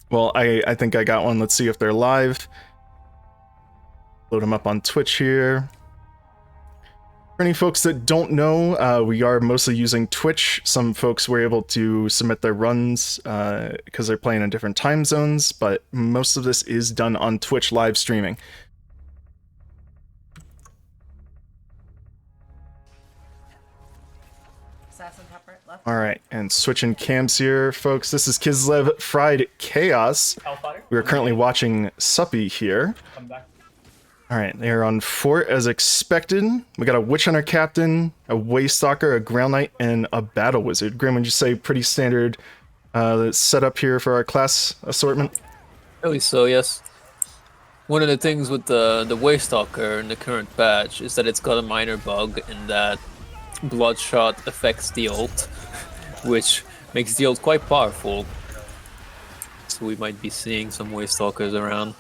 Well, I think I got one. Let's see if they're live. Load them up on Twitch here. For any folks that don't know, we are mostly using Twitch. Some folks were able to submit their runs because they're playing in different time zones, but most of this is done on Twitch live streaming. All right, and switching cams here, folks. This is Kislev Fried Chaos. We are currently watching Suppy here. All right, they are on fort as expected. We got a Witch Hunter Captain, a Waystalker, a Ground Knight, and a Battle Wizard. Grim, would you say pretty standard setup here for our class assortment? Really so, yes. One of the things with the Waystalker in the current patch is that it's got a minor bug in that Bloodshot affects the ult, which makes the ult quite powerful. So we might be seeing some Waystalkers around.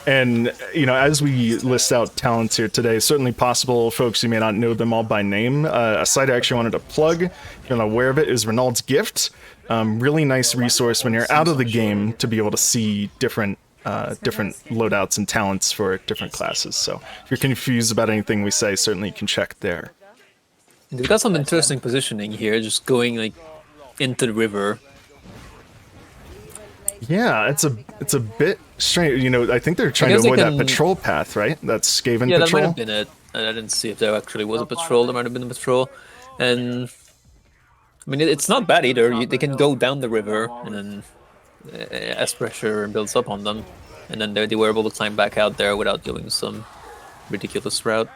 And, you know, as we list out talents here today, certainly possible folks, you may not know them all by name. A site I actually wanted to plug, if you're not aware of it, is Renault's Gift. Really nice resource when you're out of the game to be able to see different loadouts and talents for different classes. So if you're confused about anything we say, certainly you can check there. They've got some interesting positioning here, just going like into the river. Yeah, it's a bit strange. You know, I think they're trying to avoid that patrol path, right? That Skaven patrol. Yeah, that might have been it. I didn't see if there actually was a patrol. There might have been a patrol, and I mean it's not bad either. They can go down the river, and then as pressure builds up on them, and then they were able to climb back out there without doing some ridiculous route.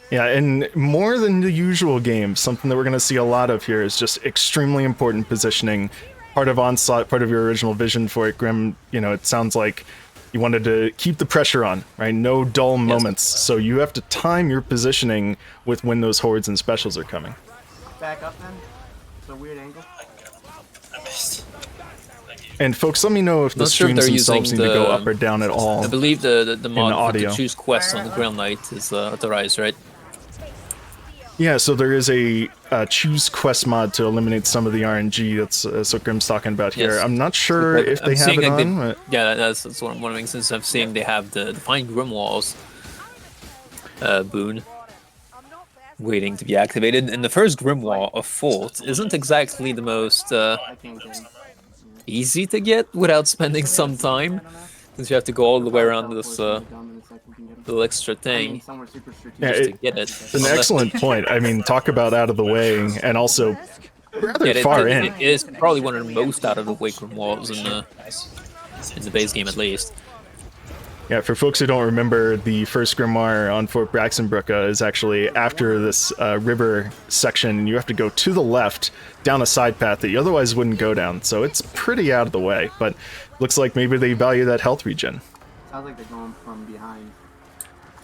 Yeah, and more than the usual game, something that we're going to see a lot of here is just extremely important positioning. Part of Onslaught, part of your original vision for it, Grim, you know, it sounds like you wanted to keep the pressure on, right? No dull moments. So you have to time your positioning with when those hordes and specials are coming. Back up then. It's a weird angle. I missed. And folks, let me know if the streams themselves need to go up or down at all. I believe the mod to choose quests on the Ground Knight is authorized, right? Yeah, so there is a choose quest mod to eliminate some of the RNG. That's what Grim's talking about here. Yes. I'm not sure if they have it on. Yeah, that's one of the things I'm seeing. They have the Find Grimoires boon waiting to be activated. And the first Grimoire of Fort isn't exactly the most easy to get without spending some time, since you have to go all the way around this little extra thing just to get it. It's an excellent point. I mean, talk about out of the way, and also rather far in. It is probably one of the most out of the way grimoires in the base game, at least. Yeah, for folks who don't remember, the first grimoire on Fort Braxenbrooke is actually after this river section, and you have to go to the left down a side path that you otherwise wouldn't go down. So it's pretty out of the way, but looks like maybe they value that health regen. Sounds like they're going from behind.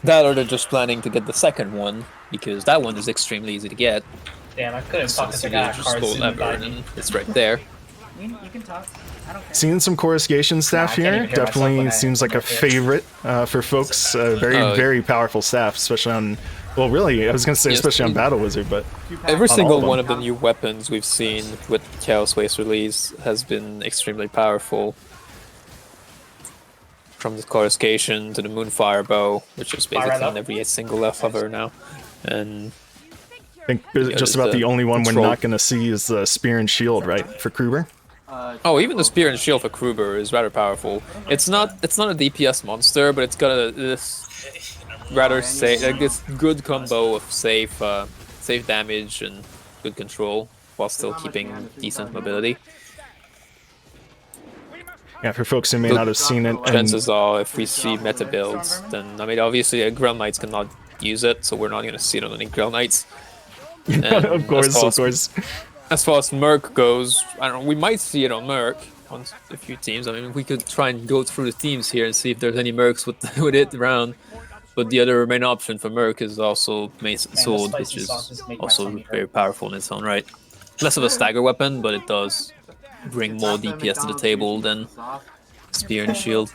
That, or they're just planning to get the second one, because that one is extremely easy to get. Damn, I couldn't talk So you just hold lever and it's right there. You can talk. I don't care. Seeing some coruscation staff here definitely seems like a favorite for folks. Very powerful staff, especially on, well, really, I was going to say especially on Battle Wizard, but every single one of the new weapons we've seen with Chaos Waste release has been extremely powerful. From the coruscation to the Moonfire Bow, which is basically on every single left hover now, and I think just about the only one we're not going to see is the Spear and Shield, right, for Kruber? Oh, even the Spear and Shield for Kruber is rather powerful. It's not a DPS monster, but it's got this rather safe, this good combo of safe damage and good control while still keeping decent mobility. Yeah, for folks who may not have seen it. Chances are, if we see meta builds, then, I mean, obviously, Ground Knights cannot use it, so we're not going to see it on any Ground Knights. Of course. As far as Merc goes, I don't know, we might see it on Merc on a few teams. I mean, we could try and go through the teams here and see if there's any Mercs with it around. But the other main option for Merc is also Mace and Sword, which is also very powerful in its own right. Less of a stagger weapon, but it does bring more DPS to the table than Spear and Shield.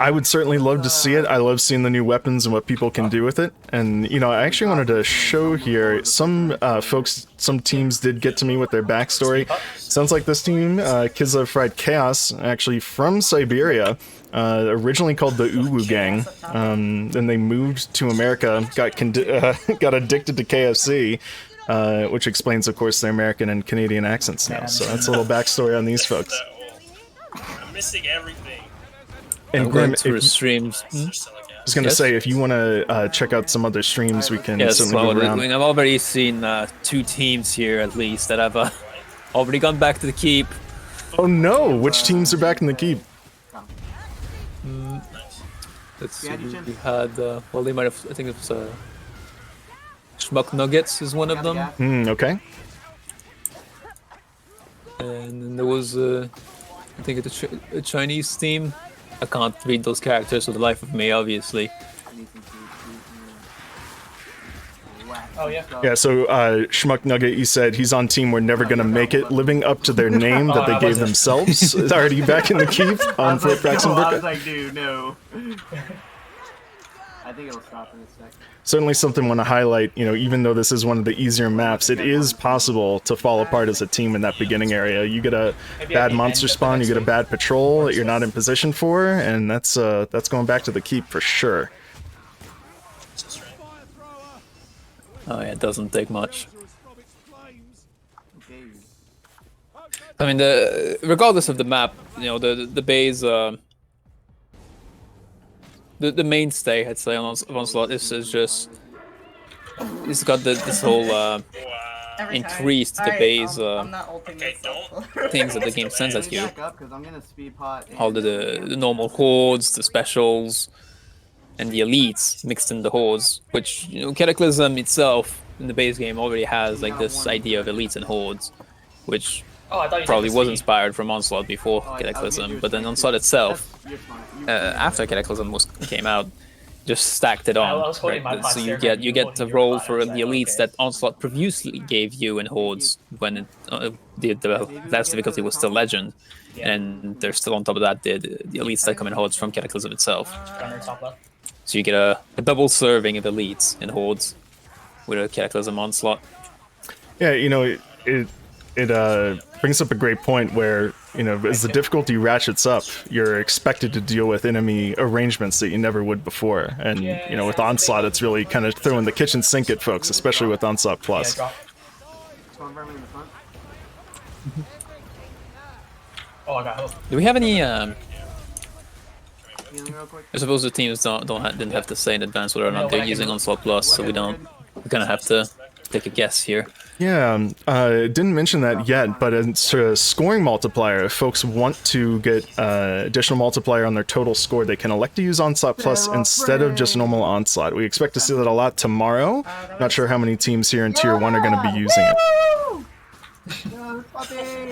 I would certainly love to see it. I love seeing the new weapons and what people can do with it. And, you know, I actually wanted to show here, some folks, some teams did get to me with their backstory. Sounds like this team, Kislev Fried Chaos, actually from Siberia, originally called the Uwu Gang. Then they moved to America, got addicted to KFC, which explains, of course, their American and Canadian accents now. So that's a little backstory on these folks. I'm missing everything. And I'm Grim, going through streams. I was going to say, if you want to check out some other streams, we can Yes, certainly well, move around. I've already seen 2 teams here at least that have already gone back to the keep. Oh no! Which teams are back in the keep? Let's see, we had, well, they might have, I think it was Schmuck Nuggets is one of them. Okay. And then there was, I think a Chinese team. I can't read those characters for the life of me, obviously. Oh, yeah. Yeah, so Schmuck Nugget, you said he's on team We're Never Gonna Make It, living up to their name that they gave themselves. Is already back in the keep on Fort Braxton I was Burka. like, dude, no. I think it'll stop in a sec. Certainly something I want to highlight, you know, even though this is one of the easier maps, it is possible to fall apart as a team in that beginning area. You get a bad monster spawn, you get a bad patrol that you're not in position for, and that's going back to the keep for sure. Oh yeah, it doesn't take much. I mean, regardless of the map, you know, the base, the mainstay, I'd say, on Onslaught is just, it's got this whole increased the base things that the game sends at you. All the normal hordes, the specials, and the elites mixed in the hordes, which, you know, Cataclysm itself in the base game already has like this idea of elites and hordes, which probably was inspired from Onslaught before Cataclysm, but then Onslaught itself, after Cataclysm came out, just stacked it on. Right? So you get the role for the elites that Onslaught previously gave you in hordes when it that's the difficulty was still Legend, and there's still on top of that the elites that come in hordes from Cataclysm itself. So you get a double serving of elites in hordes with a Cataclysm Onslaught. Yeah, you know, it brings up a great point where, you know, as the difficulty ratchets up, you're expected to deal with enemy arrangements that you never would before. And, you know, with Onslaught, it's really kind of throwing the kitchen sink at folks, especially with Onslaught Plus. Oh, I got hope. Do we have any? I suppose the teams didn't have to say in advance whether or not they're using Onslaught Plus, so we're gonna have to take a guess here. Yeah, didn't mention that yet, but it's a scoring multiplier. If folks want to get additional multiplier on their total score, they can elect to use Onslaught Plus instead of just normal Onslaught. We expect to see that a lot tomorrow. Not sure how many teams here in Tier 1 are going to be using it.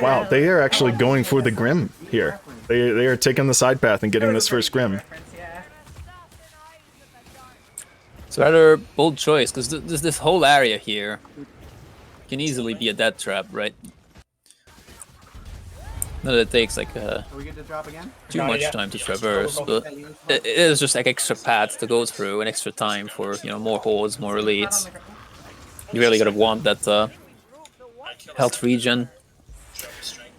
Wow, they are actually going for the Grim here. They are taking the side path and getting this first Grim. It's a rather bold choice, because this whole area here can easily be a death trap, right? Not that it takes like too much time to traverse, but it is just like extra paths to go through and extra time for, you know, more hordes, more elites. You really gotta want that health regen.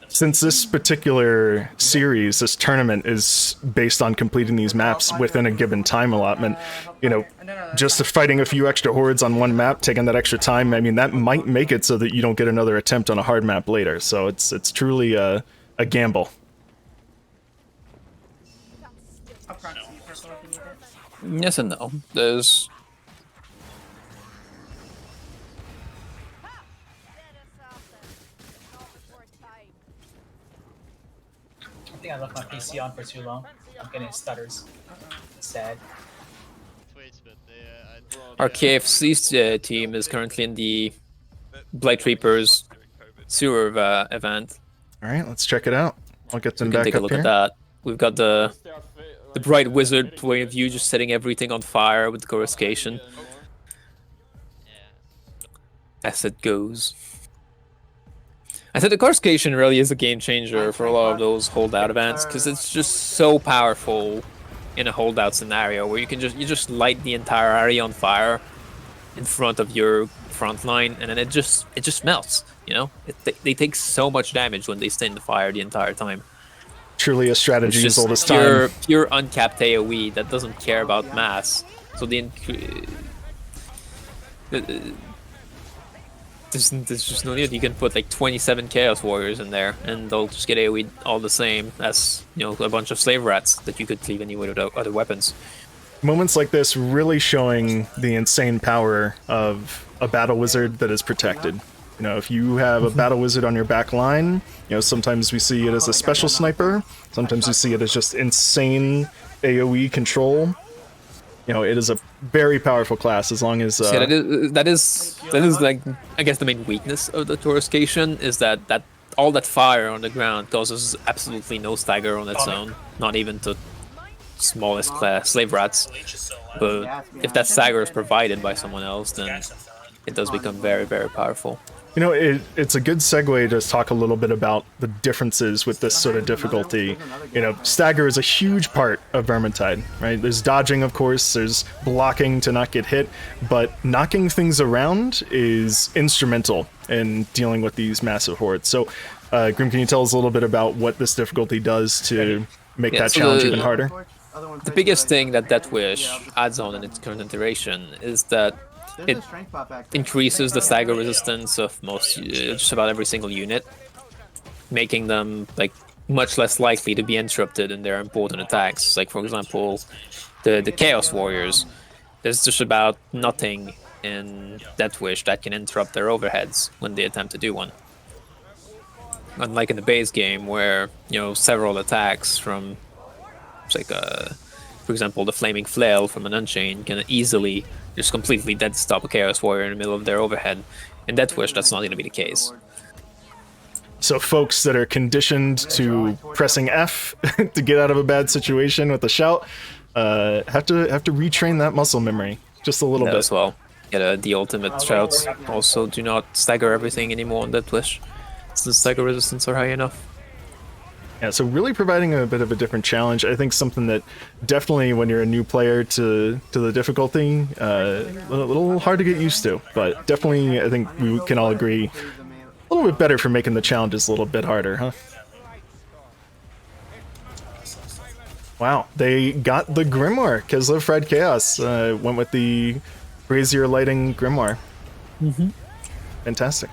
Since this particular series, this tournament, is based on completing these maps within a given time allotment, you know, just fighting a few extra hordes on one map, taking that extra time, I mean, that might make it so that you don't get another attempt on a hard map later. So it's truly a gamble. Yes and no. There's... I think I left my PC on for too long. I'm getting stutters. Sad. Our KFC team is currently in the Blight Reapers sewer event. Alright, let's check it out. I'll get them We can back take a up look here. at that. We've got the Bright Wizard point of view, just setting everything on fire with the coruscation. As it goes. I said the coruscation really is a game changer for a lot of those holdout events, because it's just so powerful in a holdout scenario where you just light the entire area on fire in front of your front line, and then it just melts. You know, they take so much damage when they stay in the fire the entire time. Truly a It's strategy as just old as pure time. uncapped AoE that doesn't care about mass. So there's just no need. You can put like 27 Chaos Warriors in there, and they'll just get AoE all the same as, you know, a bunch of slave rats that you could cleave anyway with other weapons. Moments like this really showing the insane power of a battle wizard that is protected. You know, if you have a battle wizard on your back line, you know, sometimes we see it as a special sniper, sometimes we see it as just insane AoE control. You know, it is a very powerful class as long as... So that is like, I guess the main weakness of the Toruscation is that all that fire on the ground causes absolutely no stagger on its own, not even to smallest class slave rats. But if that stagger is provided by someone else, then it does become very, very powerful. You know, it's a good segue to talk a little bit about the differences with this sort of difficulty. You know, stagger is a huge part of Vermintide, right? There's dodging, of course, there's blocking to not get hit, but knocking things around is instrumental in dealing with these massive hordes. So, Grim, can you tell us a little bit about what this difficulty does to make that challenge even harder? The biggest thing that Death Wish adds on in its current iteration is that it increases the stagger resistance of just about every single unit, making them like much less likely to be interrupted in their important attacks. Like, for example, the Chaos Warriors. There's just about nothing in Death Wish that can interrupt their overheads when they attempt to do one. Unlike in the base game, where, you know, several attacks from, like, for example, the Flaming Flail from an Unchained can easily just completely dead stop a Chaos Warrior in the middle of their overhead. In Death Wish, that's not going to be the case. So folks that are conditioned to pressing F to get out of a bad situation with a shout have to retrain that muscle memory just a little bit As well. Yeah, the ultimate shouts also do not stagger everything anymore on Death Wish, since stagger resistance are high enough. Yeah, so really providing a bit of a different challenge. I think something that definitely, when you're a new player to the difficulty, a little hard to get used to. But definitely, I think we can all agree, a little bit better for making the challenges a little bit harder, huh? Wow, they got the Grimoire. Keslev Fried Chaos went with the Brazier Lighting Grimoire. Fantastic.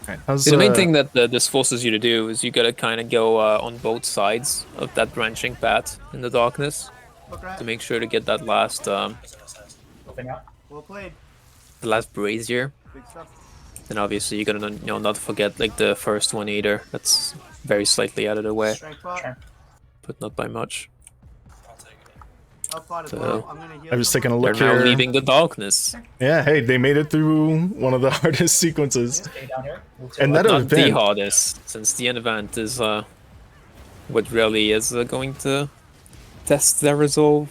Right, the main thing that this forces you to do is you gotta kind of go on both sides of that branching path in the darkness to make sure to get that last the last brazier. And obviously you gotta, you know, not forget like the first one either. That's very slightly out of the way, but not by much. So, I was taking a look they're here. now leaving the darkness. Yeah, hey, they made it through one of the hardest sequences. And that Not event, the hardest, since the end event is what really is going to test their resolve.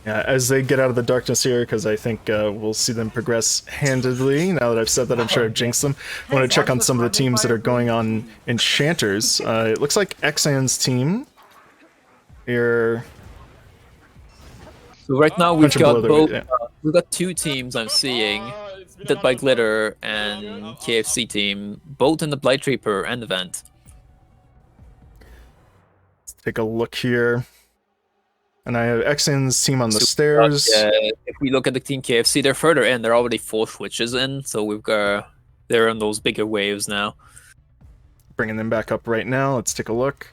yeah, as they get out of the darkness here, because I think we'll see them progress handedly. Now that I've said that, I'm sure I've jinxed them. I want to check on some of the teams that are going on Enchanters. It looks like Xan's team here. So right now we've Punch 'em below got the both. weight, We've got two teams I'm seeing, Dead by Glitter and KFC team, both in the Blight Reaper end event. Let's take a look here. And I have Xan's team on the So stairs. if we look at the team KFC, they're further in. They're already 4 switches in, so they're on those bigger waves now. Bringing them back up right now. Let's take a look.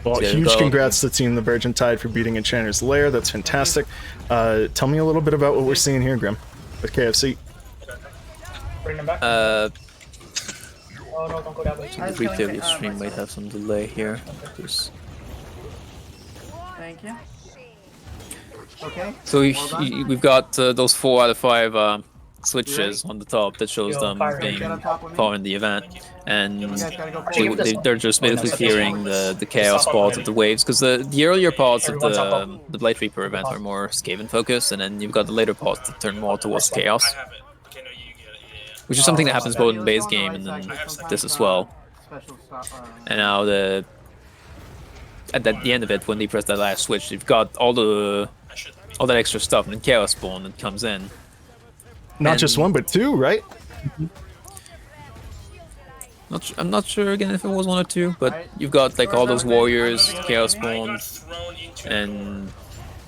Well, There we huge go. congrats to Team the Virgin Tide for beating Enchanter's Lair. That's fantastic. Tell me a little bit about what we're seeing here, Grim, with KFC. Bring them back. Uh, Oh no, don't go that way. the replay of your stream might have some delay here. Thank you. Okay. So we've got those 4 out of 5 switches on the top that shows Yo, them fire. being Get on top with me. part in the event, and You guys gotta go Actually, forward. this one. they're just Oh, no, basically it's this clearing one. the chaos Stop parts of already. the waves, because the earlier parts of Everyone's on top. the Blade Reaper event are more Skaven focused, and then you've got the later parts that turn more towards chaos, I have it. Okay, no, you get it. Yeah. which is something that happens both in Let's base go on the game right and side, then 'cause sometimes, this as well. special stop, And now at the end of it, when they press that last switch, you've got all that extra stuff, and then chaos spawn that comes in. Not just And- one, but two, right? I'm not sure again if it was one or two, but you've got like all those warriors, chaos spawn, and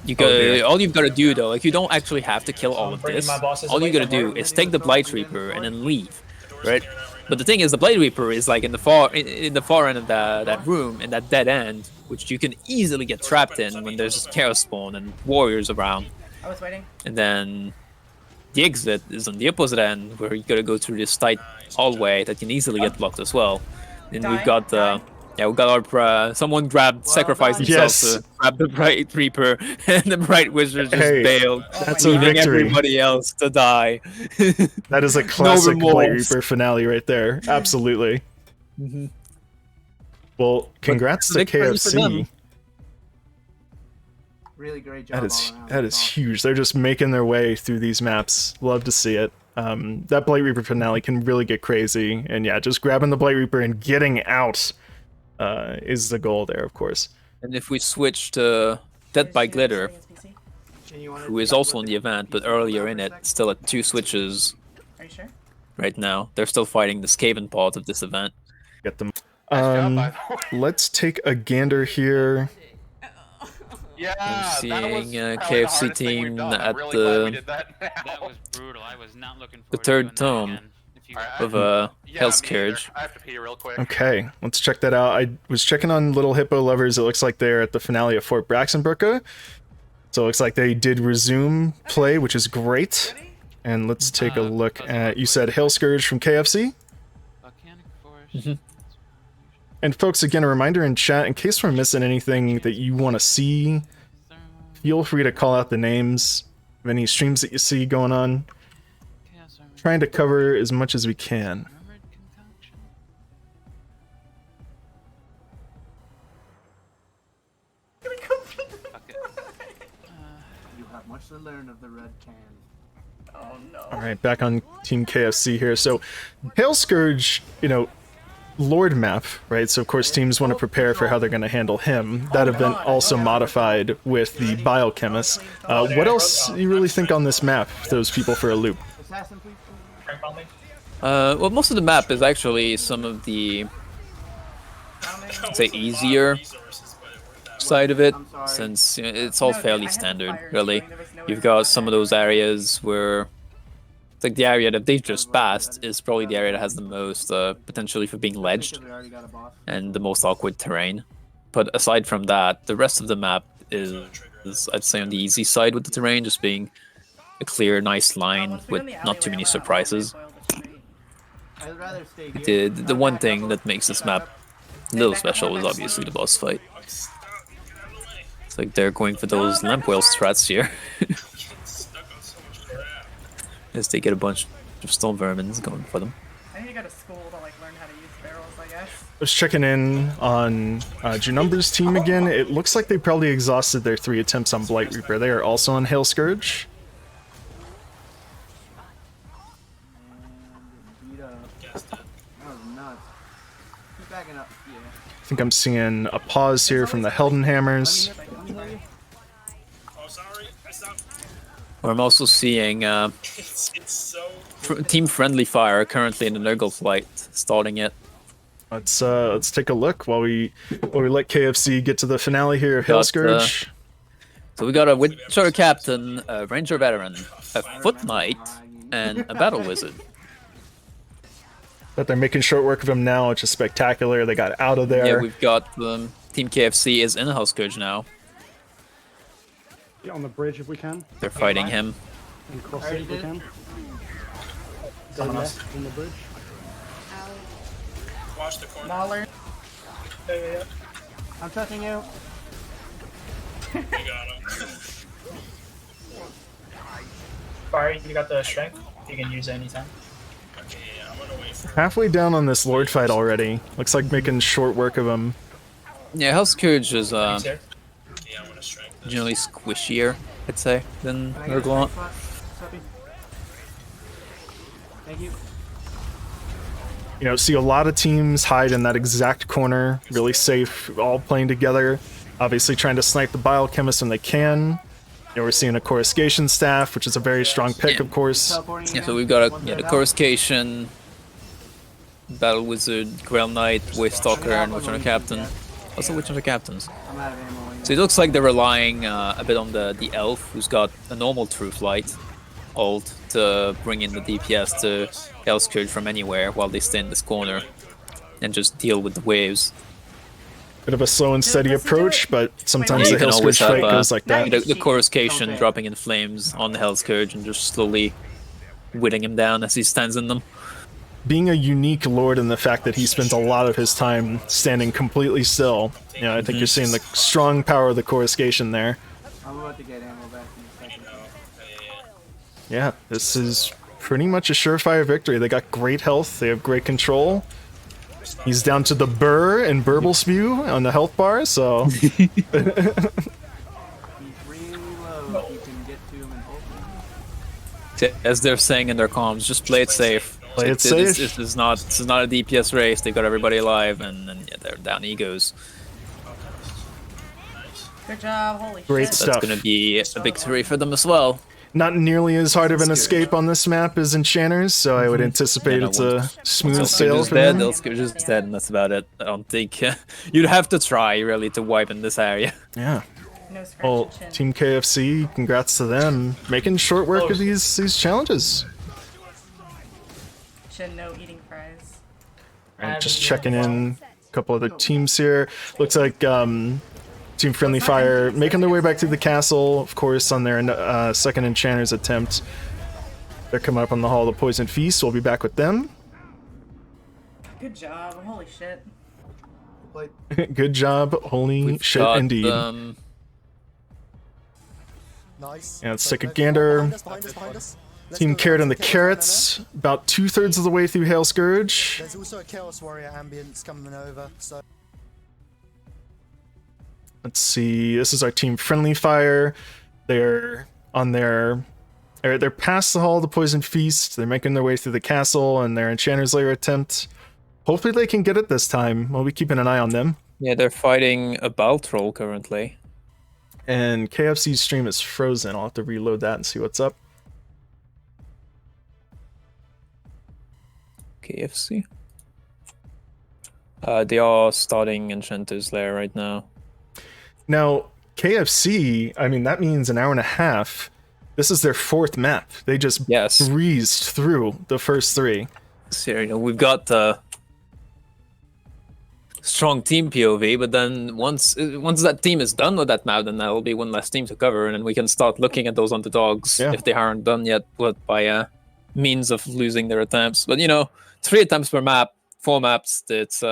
you got dear. all you've got to do though, like you don't actually have to kill all of bringing this. my bosses All you away got to from do her. is take the Blight Reaper and then leave, right? But the thing is, the Blade Reaper is like in the far end of that room, in that dead end, which you can easily get trapped in when there's chaos spawn and warriors around. I was waiting. And then the exit is on the opposite end, where you gotta go through this tight hallway that can easily get blocked as well. And we've got we got our someone sacrificed himself Yes. to grab the Bright Reaper, and the Bright Wizard just Hey, bailed, that's a leaving victory. everybody else to die. That is a classic Blade remorse. Reaper finale right there. Absolutely. Well, congrats to victory for them. KFC. Really great job. all around. That is Awesome. huge. They're just making their way through these maps. Love to see it. That Blight Reaper finale can really get crazy, and yeah, just grabbing the Blight Reaper and getting out is the goal there, of course. And if we switch to Dead by Glitter, And you wanna who is check also with in the event, but earlier in it, still at 2 switches Are you sure? right now. They're still fighting the Skaven part of this event. Get them. job, by the way. Let's take a gander here. Yeah, I'm that was seeing probably the KFC hardest thing we've team done. I'm at really glad we the did that now. That was brutal. I was not looking The forward third to doing tome that again. If you Alright, of Yeah, Hell's me either. Carriage. I have to pee real quick. Okay, let's check that out. I was checking on Little Hippo Lovers. It looks like they're at the finale of Fort Braxenbrooke. So it looks like they did resume play, which is great. And let's take a look at, you said Hail Scourge from KFC? Volcanic Forest. And folks, again, a reminder in chat, in case we're missing anything that you want to see, feel free to call out the names of any streams that you see going on. Chaos Armor. Trying to cover as much as we can. Murmured Concoction. Fuck it. You have much to learn of the red can. Oh no. All right, back on Team KFC here. So, Hail Scourge, you know, Lord map, right? So, of course, teams want to prepare for how they're going to handle him. That event also modified with the Biochemist. What else do you really think on this map? Those people for a loop. Assassin, please. Frank on me. Well, most of the map is actually some of the, I'd say, easier side of it, I'm sorry. since you know, it's all No, I fairly had the standard, fire really. going, there was no You've way got to some of find those areas where, it's like the area that they've just passed is probably the area that has the most potentially for being ledged We already got a boss. and the most awkward terrain. But aside from that, the rest of the map is I'd say, on the easy side with the terrain, just being a clear, nice line Once we with go in the not too alleyway, many I'm gonna surprises. spoil the street. I'd rather stay here. The one thing that makes this map a little special is obviously the boss fight. It's like they're going for those lamp whale strats here. As they get a bunch of stone vermins going for them. I need to go to school to like learn how to use barrels, I guess. I was checking in on Junumber's team again. It looks like they probably exhausted their 3 attempts on Blight Reaper. They are also on Hail Scourge. Beat up. That was nuts. Keep backing up. Yeah. I think I'm seeing a pause here from the Heldenhammers. Let me heal you. Oh, sorry. I stopped. I'm also seeing It's so. Team Friendly Fire currently in the Nurgle flight, starting it. Let's take a look while we let KFC get to the finale here of Hail Got, Scourge. So we got a Witcher Captain, a Ranger Veteran, a Foot Knight, and a Battle Wizard. But they're making short work of him now, which is spectacular. They got out of there. Yeah, we've got Team KFC is in Hail Scourge now. Get on the bridge if we can, They're fighting him. and cross Already it if we did. can. Go left on the bridge. Watch the corner. Mauler. I'm touching you. You got him. Fire, you got the strength? You can use it anytime. Okay, yeah, I'm gonna wait for. Halfway down on this Lord fight already. Looks like making short work of him. Yeah, Hell's Courage is Thanks, here. Yeah, I'm gonna strike this. generally squishier, I'd say, than Can I get a Murklon. spot? Suppy? Thank you. You know, see a lot of teams hide in that exact corner, really safe, all playing together. Obviously trying to snipe the biochemist when they can. You know, we're seeing a coruscation staff, which is a very strong pick, Yeah. of course. Teleporting Yeah, again. so we've got One the third out. Coruscation, Battle Wizard, Grail Knight, Wave Stalker, and Witch Hunter Captain. Also Witch Hunter Captains. I'm out of ammo. So it looks like they're relying a bit on the elf, who's got a normal Truth Light ult to bring in the DPS to Hell's Courage from anywhere while they stay in this corner and just deal with the waves. Bit of a slow and steady approach, but sometimes Yeah, the you can Hell's always Courage have fight goes like that. the Coruscation dropping in flames on the Hell's Courage and just slowly whittling him down as he stands in them. Being a unique lord in the fact that he spends a lot of his time standing completely still. You know, I think you're seeing the strong power of the coruscation there. I'm about to get ammo back in a second. Yeah, this is pretty much a surefire victory. They got great health, they have great control. He's down to the burr and burble spew on the health bar, so He's really low. You can get to him and hold him. As they're saying in their comms, just play it safe. Play it This safe. is not a DPS race. They've got everybody alive, and then yeah, they're down he goes. Good job. Holy Great shit. stuff. That's going to be a victory for them as well. not nearly as hard of an escape on this map as Enchanters, so I would anticipate Yeah, it's no, a smooth Hell's sail Courage is for dead. them. Hell's Courage is dead, and that's about it. I don't think you'd have to try really to wipe in this area. Yeah. No scratch Well, and chin. Team KFC, congrats to them, making short work of these challenges. Chin, no eating fries. And just checking in a couple other teams here. Looks like Team Friendly Fire making their way back through the castle, of course, on their second Enchanter's attempt. They're coming up on the Hall of the Poison Feast. We'll be back with them. Good job. Holy shit. Plate. Good job. Holy shit, Got, indeed. Nice. Yeah, let's take a gander. Behind us. Team Carrot and the Carrots, about 2/3 of the way through Hail Scourge. There's also a Chaos Warrior ambience coming over, so Let's see. This is our Team Friendly Fire. They're on their. They're past the Hall of the Poison Feast. They're making their way through the castle and their Enchanter's Lair attempt. Hopefully they can get it this time. We'll be keeping an eye on them. Yeah, they're fighting a Baltrol currently. And KFC's stream is frozen. I'll have to reload that and see what's up. KFC. They are starting Enchanter's Lair right now. Now, KFC, I mean, that means an hour and a half. This is their fourth map. They just Yes. breezed through the first three. So, you know, we've got strong team POV, but then once that team is done with that map, then that'll be one less team to cover, and then we can start looking at those underdogs Yeah. if they aren't done yet, but by means of losing their attempts. But you know, 3 attempts per map, 4 maps. It's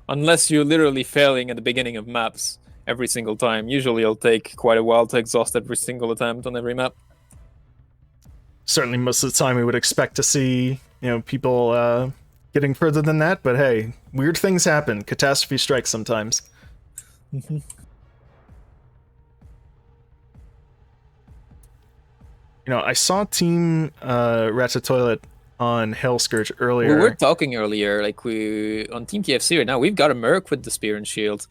unless you're literally failing at the beginning of maps every single time. Usually, it'll take quite a while to exhaust every single attempt on every map. Certainly most of the time we would expect to see, people getting further than that, but hey, weird things happen. Catastrophe strikes sometimes. I saw Team Ratatouille on Hell Scourge earlier. We were talking earlier, like we on Team KFC right now, we've got a Merc with the Spear and Shield.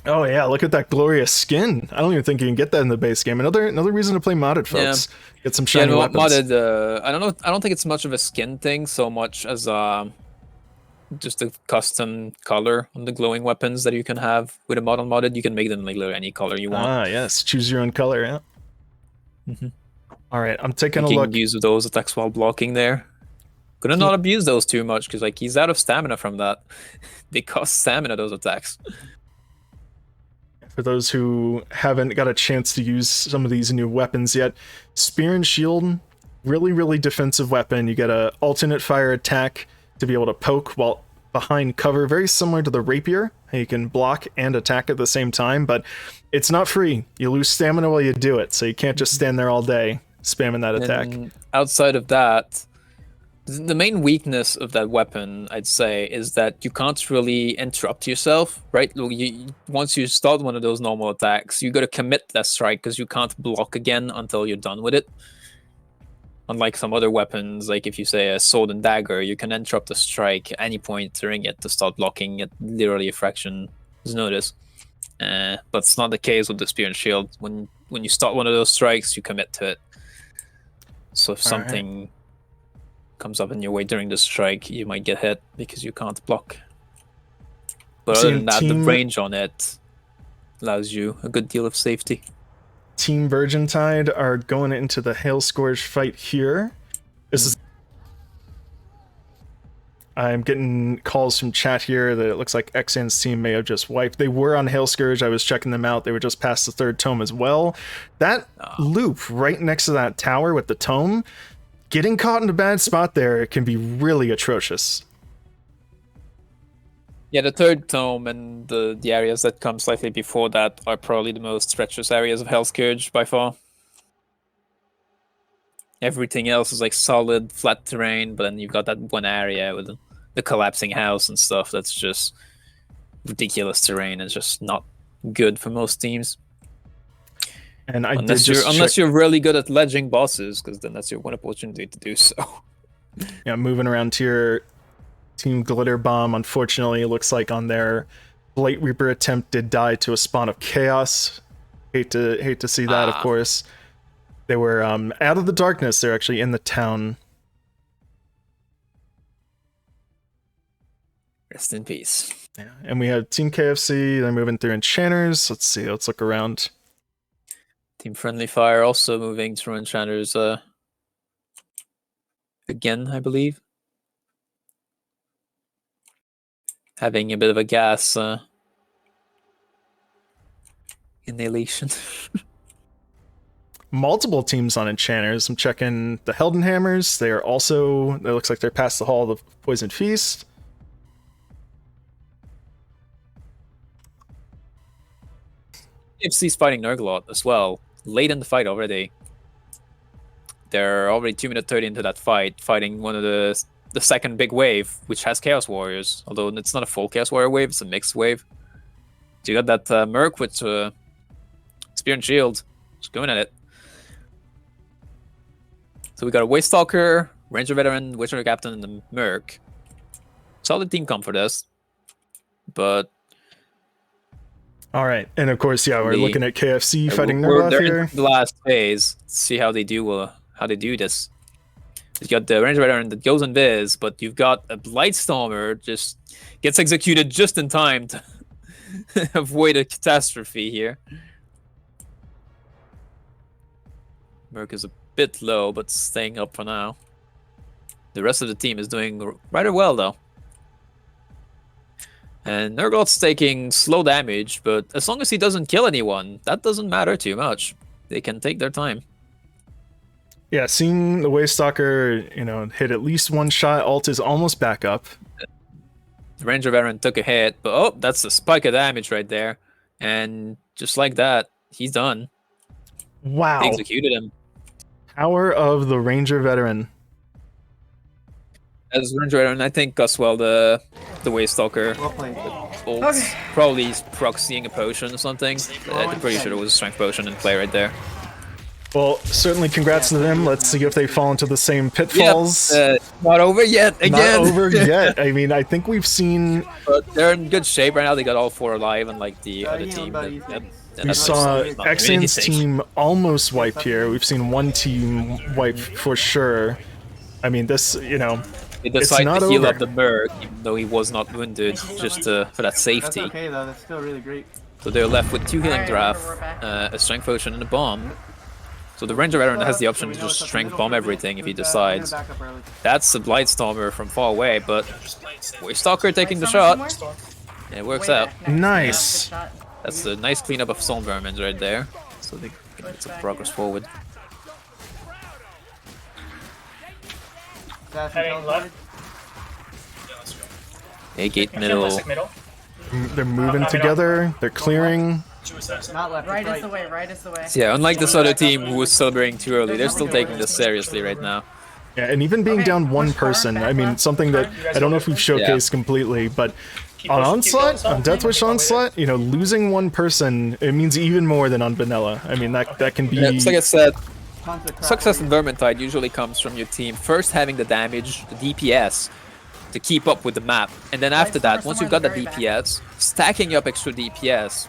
Oh yeah, look at that glorious skin. I don't even think you can get that in the base game. Another reason to play modded, folks. Get some shiny weapons. Modded. I don't think it's much of a skin thing so much as just a custom color on the glowing weapons that you can have with a mod on modded. You can make them like any color you want. Ah yes, choose your own color. Yeah. All right, I'm taking a Making look. use of those attacks while blocking there. Gonna not abuse those too much because like he's out of stamina from that. They cost stamina, those attacks. For those who haven't got a chance to use some of these new weapons yet, Spear and Shield, really defensive weapon. You get a alternate fire attack to be able to poke while behind cover, very similar to the Rapier. You can block and attack at the same time, but it's not free. You lose stamina while you do it, so you can't just stand there all day. spamming that attack. And outside of that, the main weakness of that weapon, I'd say, is that you can't really interrupt yourself, right? Once you start one of those normal attacks, you got to commit that strike because you can't block again until you're done with it. Unlike some other weapons, like if you say a sword and dagger, you can interrupt a strike at any point during it to start blocking at literally a fraction's notice. But it's not the case with the spear and shield. When you start one of those strikes, you commit to it. So if something comes up in your way during the strike, you might get hit because you can't block. But other than that, the range on it allows you a good deal of safety. Team Virgin Tide are going into the Hail Scourge fight here. This is. I'm getting calls from chat here that it looks like Xan's team may have just wiped. They were on Hail Scourge. I was checking them out. They were just past the 3rd tome as well. That loop right next to that tower with the tome, getting caught in a bad spot there can be really atrocious. Yeah, the 3rd tome and the areas that come slightly before that are probably the most treacherous areas of Hell Scourge by far. Everything else is like solid, flat terrain, but then you've got that one area with the collapsing house and stuff that's just ridiculous terrain. It's just not good for most teams. And unless you're really good at ledging bosses, because then that's your one opportunity to do so. Yeah, moving around here. Team Glitter Bomb, unfortunately, it looks like on their Blight Reaper attempt did die to a spawn of chaos. Hate to see that, of course. They were out of the darkness. They're actually in the town. Rest in peace. Yeah, and we have Team KFC. They're moving through Enchanters. Let's see. Let's look around. Team Friendly Fire also moving through Enchanters again, I believe. Having a bit of a gas inhalation. Multiple teams on Enchanters. I'm checking the Heldenhammers. They are also, it looks like they're past the Hall of the Poison Feast. KFC's fighting Nurglot as well. Late in the fight already. They're already 2 minutes 30 into that fight, fighting one of the second big wave, which has Chaos Warriors. Although it's not a full Chaos Warrior wave, it's a mixed wave. So you got that Merc with Spear and Shield. Just going at it. So we got a Waste Stalker, Ranger Veteran, Witcher Captain, and the Merc. Solid team comp for this. But all right, and of course, yeah, we're looking at KFC fighting Nurglot here. In the last phase, see how they do this. You've got the Ranger Veteran that goes invis, but you've got a Blightstormer just gets executed just in time to avoid a catastrophe here. Merc is a bit low, but staying up for now. The rest of the team is doing rather well, though. And Nurglot's taking slow damage, but as long as he doesn't kill anyone, that doesn't matter too much. They can take their time. Yeah, seeing the Waste Stalker, hit at least one shot, ult is almost back up. The Ranger Veteran took a hit, but oh, that's a spike of damage right there. And just like that, he's done. Wow. They executed him. Power of the Ranger Veteran. As Ranger Veteran, I think Guswell, the Waste Stalker, probably proxying a potion or something. I'm pretty sure it was a strength potion in play right there. Well, certainly congrats to them. Let's see if they fall into the same pitfalls. Yep, not over yet, again. Not over yet. I mean, I think we've seen... But they're in good shape right now. They got all 4 alive, unlike the other team. We saw Xan's team almost wipe here. We've seen one team wipe for sure. I mean, this, They decided to heal up the Merc, even though he was not wounded, just for that safety. That's okay, though. That's still really great. So they're left with 2 healing draft, a strength potion, and a bomb. So the Ranger Veteran has the option to just strength bomb everything if he decides. That's a Blightstormer from far away, but Waste Stalker taking the shot. It works out. Nice. That's a nice cleanup of Storm Vermins right there. So they can get some progress forward. Heading left. A gate middle. They're moving together. They're clearing. Not left. Right it's is the way. Right is the way. So yeah, unlike this other team who was celebrating too early, they're still taking this seriously right now. Yeah, and even being Okay, down one push forward, person, back I mean, left. something that I don't know if we've showcased completely, but on Onslaught, on Deathwish Onslaught, you know, losing one person, it means even more than on Vanilla. I mean, that can be... Yeah, it's like I said, Tons of crap success in here. Vermintide usually comes from your team first having the damage, the DPS, to keep up with the map, and then after that, once you've got the DPS, stacking up extra DPS,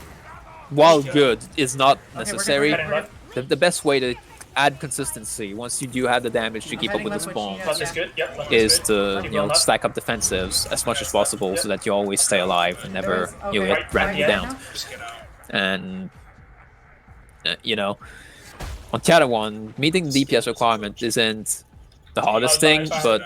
while good, is not necessary. The best way to add consistency, once you do have the damage to keep up with the spawn, is to, you know, stack up defensives as much as possible so that you always stay alive and never, you know, get randomly down. And, you know, on Kata1, meeting the DPS requirement isn't the hardest thing, but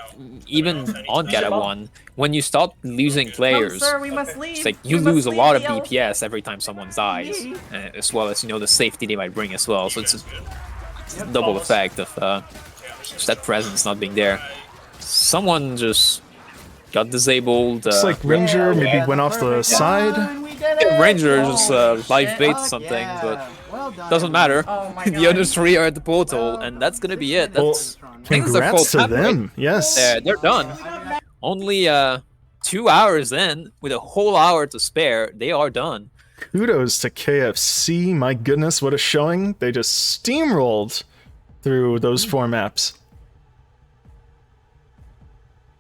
even on Kata1, when you start losing Come, players, sir, we must leave. it's like you We must lose a leave lot of the elf. DPS every time someone dies, as well as, you know, the safety they might bring as well. So it's a double effect of just that presence not being there. Someone just got disabled. It's like Ranger maybe went off the side. Run, we did it! Ranger just Oh, live shit. bait Fuck something, yeah. but Well done, doesn't matter. Oh my The God. other three are at the portal, and that's gonna be it. Well, That's I think it's their congrats full to time, right? them, yes. They're done. Only 2 hours in, with a whole hour to spare, they are done. Kudos to KFC, my goodness, what a showing. They just steamrolled through those 4 maps.